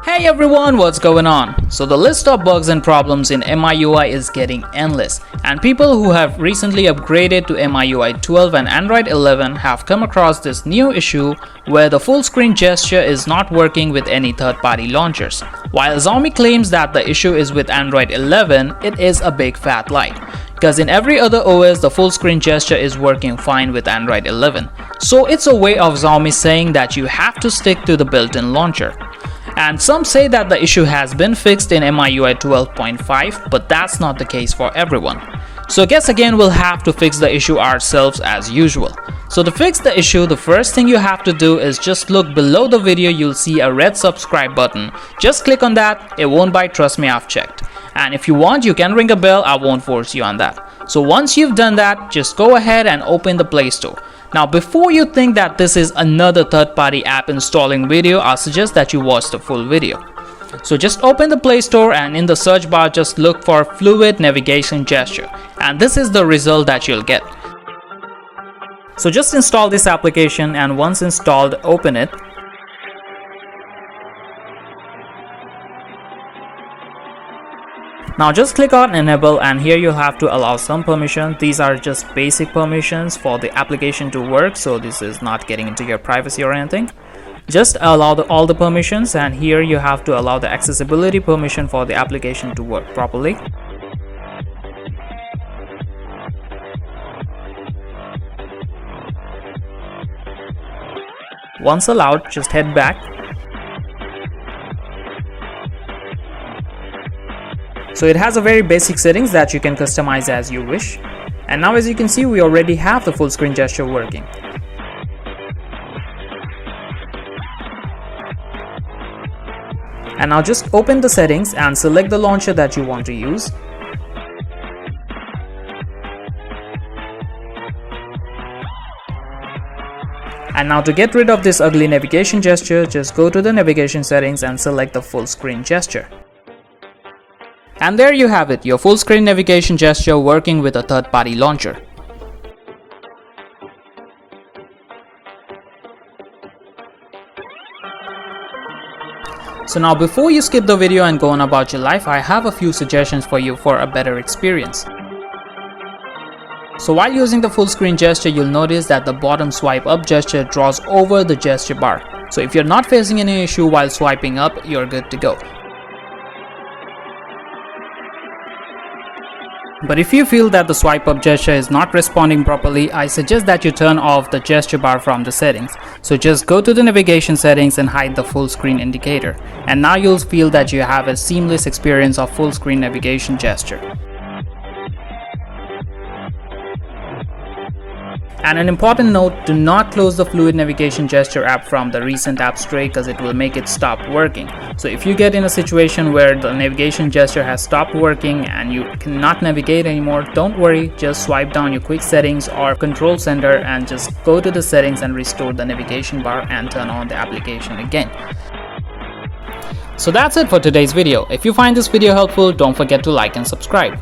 Hey everyone, what's going on? So the list of bugs and problems in MIUI is getting endless, and people who have recently upgraded to MIUI 12 and Android 11 have come across this new issue where the full screen gesture is not working with any third-party launchers. While Xiaomi claims that the issue is with Android 11, it is a big fat lie. Because in every other OS, the full screen gesture is working fine with Android 11. So it's a way of Xiaomi saying that you have to stick to the built-in launcher. And some say that the issue has been fixed in MIUI 12.5, but that's not the case for everyone. So I guess again we'll have to fix the issue ourselves as usual. So to fix the issue, the first thing you have to do is just look below the video. You'll see a red subscribe button. Just click on that. It won't bite, trust me, I've checked. And if you want, you can ring a bell. I won't force you on that. So once you've done that, just go ahead and open the Play Store. Now before you think that this is another third-party app installing video, I suggest that you watch the full video. So just open the Play Store and in the search bar just look for Fluid Navigation Gesture, and this is the result that you'll get. So just install this application, and once installed, open it. Now just click on enable, and here you'll have to allow some permission. These are just basic permissions for the application to work, so this is not getting into your privacy or anything. Just allow all the permissions, and here you have to allow the accessibility permission for the application to work properly. Once allowed, just head back. So it has a very basic settings that you can customize as you wish. And now as you can see, we already have the full screen gesture working. And now just open the settings and select the launcher that you want to use. And now to get rid of this ugly navigation gesture, just go to the navigation settings and select the full screen gesture. And there you have it, your full screen navigation gesture working with a third-party launcher. So now before you skip the video and go on about your life, I have a few suggestions for you for a better experience. So while using the full screen gesture, you'll notice that the bottom swipe up gesture draws over the gesture bar. So if you're not facing any issue while swiping up, you're good to go. But if you feel that the swipe up gesture is not responding properly, I suggest that you turn off the gesture bar from the settings. So just go to the navigation settings and hide the full screen indicator. And now you'll feel that you have a seamless experience of full screen navigation gesture. And an important note, do not close the Fluid Navigation Gesture app from the recent app tray because it will make it stop working. So if you get in a situation where the navigation gesture has stopped working and you cannot navigate anymore, don't worry, just swipe down your quick settings or control center and just go to the settings and restore the navigation bar and turn on the application again. So that's it for today's video. If you find this video helpful, don't forget to like and subscribe.